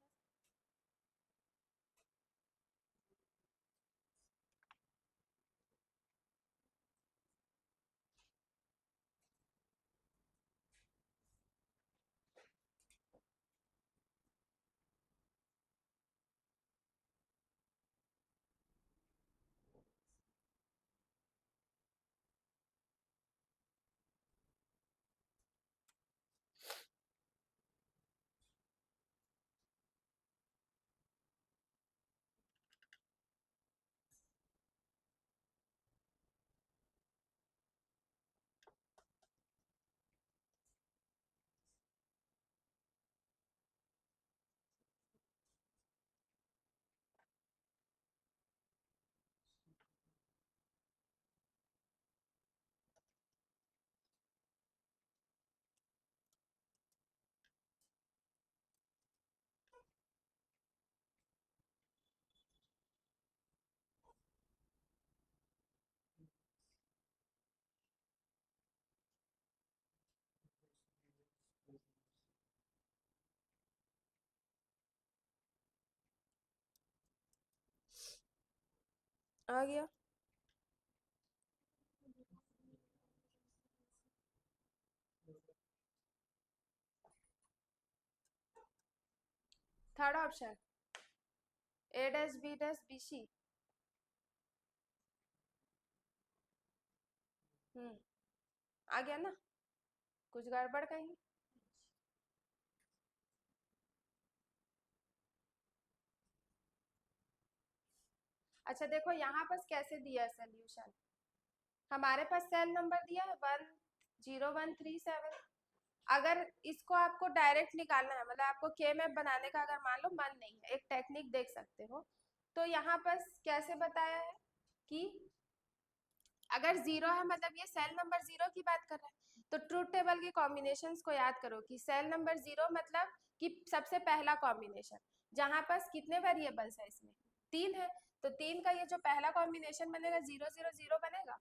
आ गया, third option A dash B C. आ गया ना, कुछ गड़बड़ कहीं? अच्छा देखो यहाँ पर कैसे दिया है सोल्यूशन, हमारे पास सेल नंबर दिया है 10137। अगर इसको आपको डायरेक्ट निकालना है, मतलब आपको के मैप बनाने का अगर मान लो मन नहीं है, एक टेक्निक देख सकते हो, तो यहाँ पर कैसे बताया है कि अगर जीरो है मतलब ये सेल नंबर जीरो की बात कर रहा है, तो ट्रूथ टेबल के कॉम्बिनेशंस को याद करो कि सेल नंबर जीरो मतलब कि सबसे पहला कॉम्बिनेशन, जहां पास कितने वेरिएबल्स है इसमें, 3 है, तो 3 का ये जो पहला कॉम्बिनेशन बनेगा 0 0 0 बनेगा,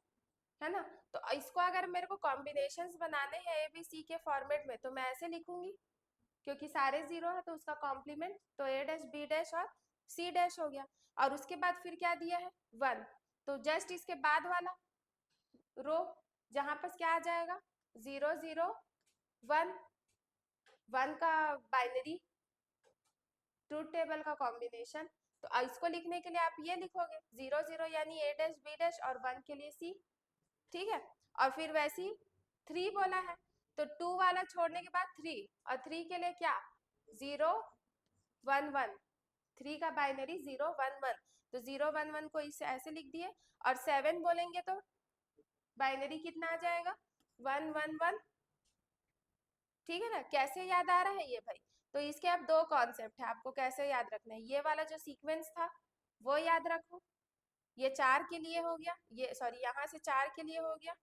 है ना। तो इसको अगर मेरे को कॉम्बिनेशंस बनाने हैं ए बी सी के फॉर्मेट में, तो मैं ऐसे लिखूंगी, क्योंकि सारे जीरो है तो उसका कॉम्प्लीमेंट, तो ए डैश बी डैश और सी डैश हो गया, और उसके बाद फिर क्या दिया है 1, तो जस्ट इसके बाद वाला रो जहां पर क्या आ जाएगा 0 0 1, 1 का बाइनरी ट्रूथ टेबल का कॉम्बिनेशन, तो इसको लिखने के लिए आप ये लिखोगे 0 0 यानी ए डैश बी डैश और 1 के लिए सी। ठीक है, और फिर वैसे ही 3 बोला है, तो 2 वाला छोड़ने के बाद 3, और 3 के लिए क्या 0 1 1, 3 का बाइनरी 0 1 1, तो 0 1 1 को इसे ऐसे लिख दिए, और 7 बोलेंगे तो बाइनरी कितना आ जाएगा 1 1 1। ठीक है ना, कैसे याद आ रहा है ये भाई, तो इसके अब दो कॉन्सेप्ट है, आपको कैसे याद रखना है, ये वाला जो सीक्वेंस था वो याद रखो, ये 4 के लिए हो गया, ये सॉरी यहाँ से 4 के लिए हो गया,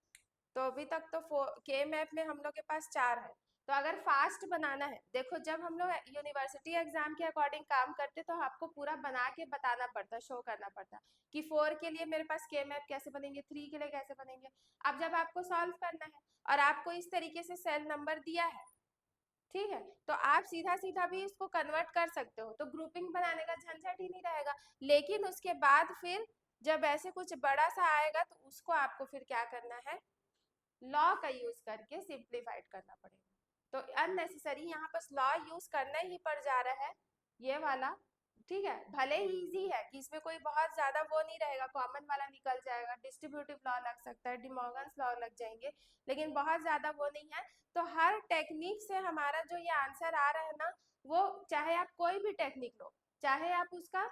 तो अभी तक तो के मैप में हम लोग के पास 4 है। तो अगर फास्ट बनाना है, देखो जब हम लोग यूनिवर्सिटी एग्जाम के अकॉर्डिंग काम करते तो आपको पूरा बना के बताना पड़ता, शो करना पड़ता कि 4 के लिए मेरे पास के मैप कैसे बनेंगे, 3 के लिए कैसे बनेंगे। अब जब आपको सॉल्व करना है और आपको इस तरीके से सेल नंबर दिया है, ठीक है, तो आप सीधा सीधा भी इसको कन्वर्ट कर सकते हो, तो ग्रुपिंग बनाने का झंझट ही नहीं रहेगा। लेकिन उसके बाद फिर जब ऐसे कुछ बड़ा सा आएगा तो उसको आपको फिर क्या करना है, लॉ का यूज करके सिंप्लीफाइड करना पड़ेगा, तो अननेसेसरी यहाँ पर लॉ यूज करना ही पड़ जा रहा है, ये वाला ठीक है, भले ही इजी है कि इसमें कोई बहुत ज्यादा वो नहीं रहेगा, कॉमन वाला निकल जाएगा, डिस्ट्रीब्यूटिव लॉ लग सकता है, डिमॉर्गन्स लॉ लग जाएंगे, लेकिन बहुत ज्यादा वो नहीं है। तो हर टेक्निक से हमारा जो ये आंसर आ रहा है ना, वो चाहे आप कोई भी टेक्निक लो, चाहे आप उसका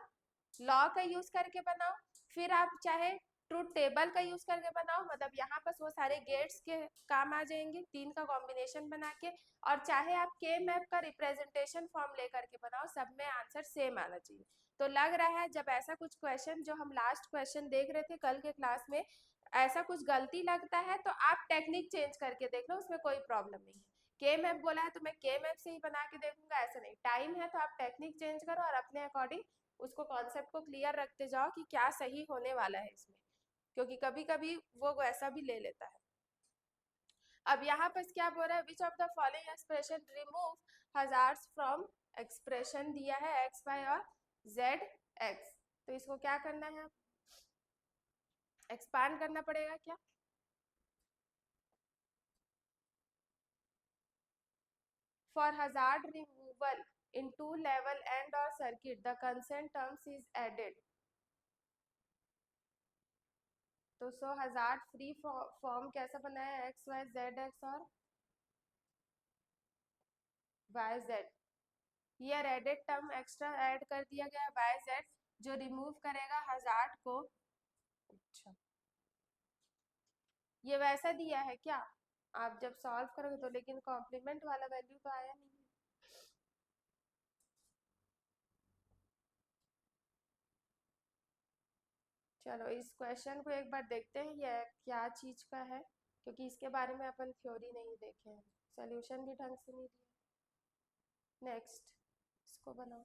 लॉ का यूज करके बनाओ, फिर आप चाहे ट्रूथ टेबल का यूज करके बनाओ, मतलब यहाँ पर वो सारे गेट्स के काम आ जाएंगे, तीन का कॉम्बिनेशन बना के, और चाहे आप के मैप का रिप्रेजेंटेशन फॉर्म लेकर के बनाओ, सब में आंसर सेम आना चाहिए। तो लग रहा है जब ऐसा कुछ क्वेश्चन जो हम लास्ट क्वेश्चन देख रहे थे कल के क्लास में, ऐसा कुछ गलती लगता है तो आप टेक्निक चेंज करके देख लो, उसमें कोई प्रॉब्लम नहीं है। के मैप बोला है तो मैं के मैप से ही बना के देखूंगा, ऐसा नहीं, टाइम है तो आप टेक्निक चेंज करो और अपने अकॉर्डिंग उसको कॉन्सेप्ट को क्लियर रखते जाओ कि क्या सही होने वाला है इसमें, क्योंकि कभी कभी वो वैसा भी ले लेता है। अब यहाँ पर क्या बोल रहा है, which of the following expression remove hazards from expression दिया है एक्स वाई और जेड एक्स, तो इसको क्या करना है, एक्सपांड करना पड़ेगा क्या। For hazard removal in two level and और circuit the consent terms is added, तो सो हजार्ड फ्री फॉर्म कैसा बना है, एक्स वाई जेड एक्स और वाई जेड, ये एडेड टर्म एक्स्ट्रा ऐड कर दिया गया वाई जेड, जो रिमूव करेगा हजार्ड को। अच्छा, ये वैसा दिया है क्या, आप जब सॉल्व करोगे तो, लेकिन कॉम्प्लीमेंट वाला वैल्यू तो आया नहीं है। चलो इस क्वेश्चन को एक बार देखते हैं ये क्या चीज का है, क्योंकि इसके बारे में अपन थ्योरी नहीं देखे हैं, सोल्यूशन भी ढंग से नहीं दिया। नेक्स्ट, इसको बनाओ।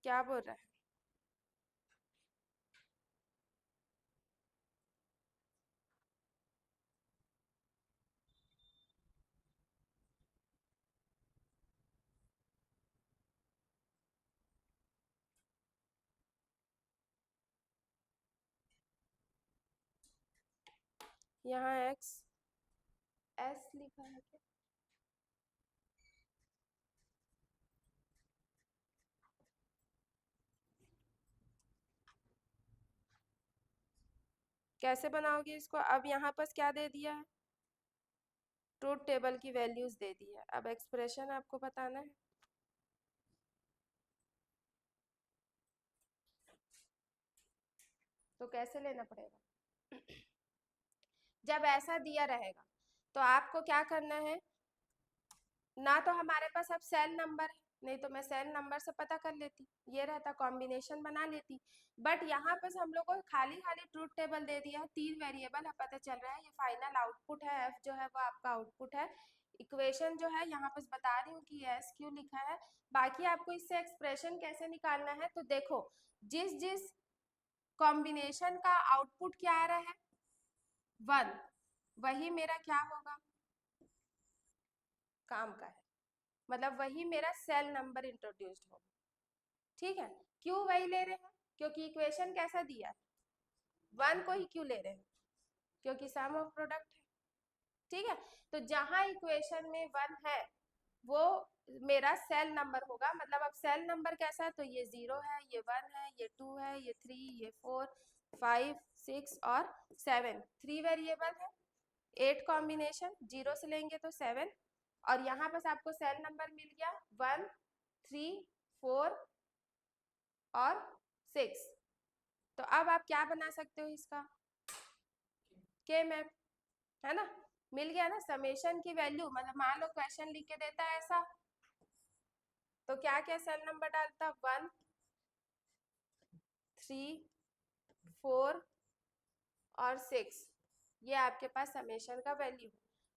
क्या बोल रहा है, यहाँ एक्स एस लिखा है क्या, कैसे बनाओगे इसको, अब यहाँ पर क्या दे दिया है, ट्रूथ टेबल की वैल्यूज दे दी है, अब एक्सप्रेशन आपको बताना है। तो कैसे लेना पड़ेगा, जब ऐसा दिया रहेगा तो आपको क्या करना है, ना तो हमारे पास अब सेल नंबर है, नहीं तो मैं सेल नंबर से पता कर लेती, ये रहता कॉम्बिनेशन बना लेती, बट यहाँ पर हम लोग को खाली खाली ट्रूथ टेबल दे दिया है, तीन वेरिएबल है, पता चल रहा है ये फाइनल आउटपुट है, एफ जो है वो आपका आउटपुट है, इक्वेशन जो है यहाँ पर बता रही हूँ कि एस क्यू लिखा है, बाकी आपको इससे एक्सप्रेशन कैसे निकालना है, तो देखो जिस जिस कॉम्बिनेशन का आउटपुट क्या आ रहा है, वन, वही मेरा क्या होगा, काम का है, मतलब वही मेरा सेल नंबर इंट्रोड्यूस्ड होगा। ठीक है, क्यों वही ले रहे हैं, क्योंकि इक्वेशन कैसा दिया है, वन को ही क्यों ले रहे हैं, क्योंकि सम ऑफ प्रोडक्ट है। ठीक है, तो जहां इक्वेशन में वन है वो मेरा सेल नंबर होगा, मतलब अब सेल नंबर कैसा है, तो ये 0 है, ये 1 है, ये 2 है, ये 3, ये 4, 5, 6 और 7, 3 वेरिएबल है, 8 कॉम्बिनेशन, 0 से लेंगे तो 7, और यहाँ पर आपको सेल नंबर मिल गया 1, 3, 4 और 6, तो अब आप क्या बना सकते हो इसका, के मैप, है ना। मिल गया ना समेशन की वैल्यू, मतलब मान लो क्वेश्चन लिख के देता है ऐसा, तो क्या क्या सेल नंबर डालता, 1 3 4 और 6, ये आपके पास समेशन का वैल्यू।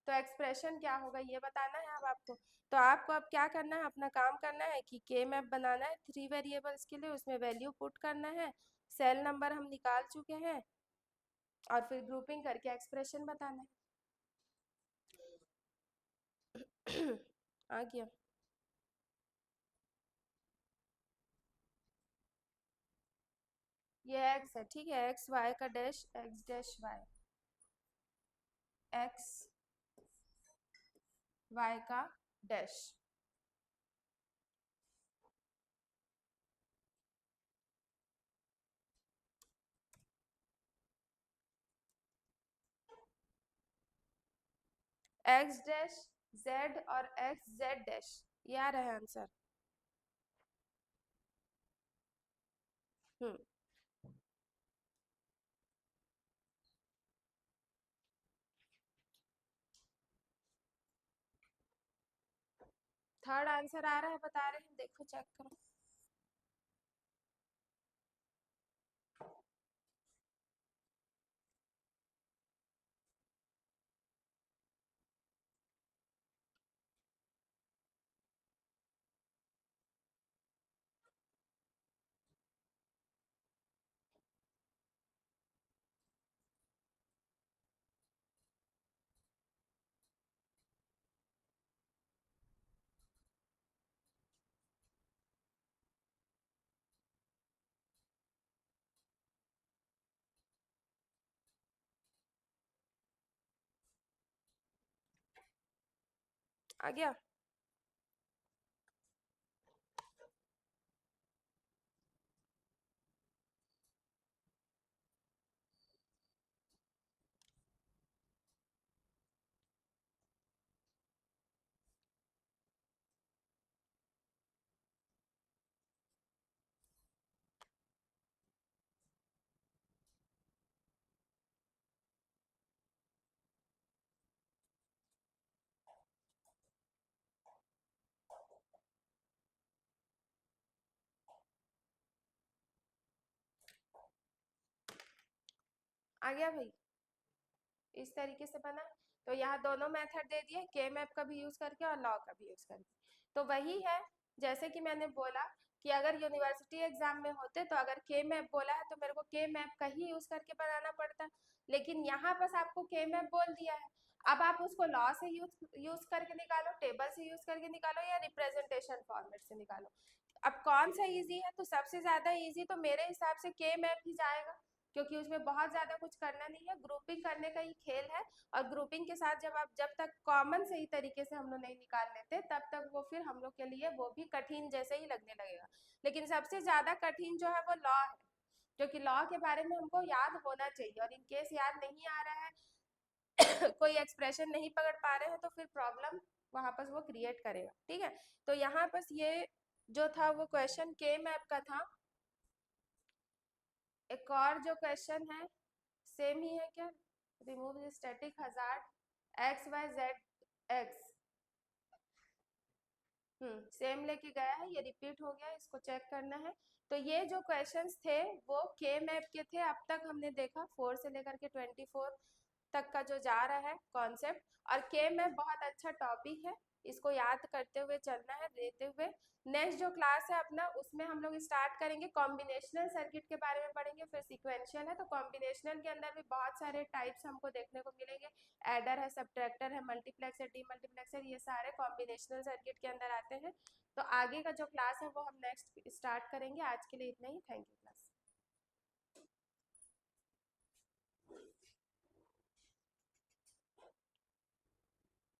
तो एक्सप्रेशन क्या होगा ये बताना है अब आपको। तो आपको अब क्या करना है, अपना काम करना है कि के मैप बनाना है 3 वेरिएबल्स के लिए, उसमें वैल्यू पुट करना है, सेल नंबर हम निकाल चुके हैं, और फिर ग्रुपिंग करके एक्सप्रेशन बताना है। आ गया। ये एक्स है, ठीक है, एक्स वाई का dash, X dash Y, X Y का डैश। एक्स डैश जेड और एक्स जेड डैश, ये आ रहा है आंसर। हम्म। थर्ड आंसर आ रहा है, बता रहे हैं, देखो चेक करो। आ गया। आ गया भाई, इस तरीके से बना। तो यहाँ दोनों मेथड दे दिए, के मैप का भी यूज करके और लॉ का भी यूज करके। तो वही है, जैसे कि मैंने बोला कि अगर यूनिवर्सिटी एग्जाम में होते तो अगर के मैप बोला है तो मेरे को के मैप का ही यूज करके बनाना पड़ता, लेकिन यहाँ बस आपको के मैप बोल दिया है। अब आप उसको लॉ से यूज करके निकालो, टेबल से यूज करके निकालो, या रिप्रेजेंटेशन फॉर्मेट से निकालो। अब कौन सा इजी है, तो सबसे ज्यादा इजी तो मेरे हिसाब से के मैप ही जाएगा, क्योंकि उसमें बहुत ज्यादा कुछ करना नहीं है, ग्रुपिंग करने का ही खेल है। और ग्रुपिंग के साथ जब तक कॉमन सही तरीके से हम लोग नहीं निकाल लेते, तब तक वो फिर हम लोग के लिए वो भी कठिन जैसे ही लगने लगेगा। लेकिन सबसे ज्यादा कठिन जो है वो लॉ है, क्योंकि लॉ के बारे में हमको याद होना चाहिए, और इन केस याद नहीं आ रहा है, कोई एक्सप्रेशन नहीं पकड़ पा रहे हैं, तो फिर प्रॉब्लम वहां पर वो क्रिएट करेगा। ठीक है, तो यहाँ पर ये जो था वो क्वेश्चन के मैप का था। एक और जो क्वेश्चन है सेम ही है क्या, remove the static hazard X Y Z X, same लेके गया है, ये रिपीट हो गया, इसको चेक करना है। तो ये जो क्वेश्चंस थे वो के मैप के थे, अब तक हमने देखा 4 से लेकर के 24 तक का जो जा रहा है कॉन्सेप्ट। और के मैप बहुत अच्छा टॉपिक है, इसको याद करते हुए चलना है, देते हुए। नेक्स्ट जो क्लास है अपना, उसमें हम लोग स्टार्ट करेंगे कॉम्बिनेशनल सर्किट के बारे में पढ़ेंगे, फिर सिक्वेंशियल है, तो कॉम्बिनेशनल के अंदर भी बहुत सारे टाइप्स हमको देखने को मिलेंगे। एडर है, सब्ट्रैक्टर है, मल्टीप्लेक्स है, डीमल्टीप्लेक्स है, ये सारे कॉम्बिनेशनल सर्किट के अंदर आते हैं। तो आगे का जो क्लास है वो हम नेक्स्ट स्टार्ट करेंगे। आज के लिए इतना ही, थैंक यू क्लास।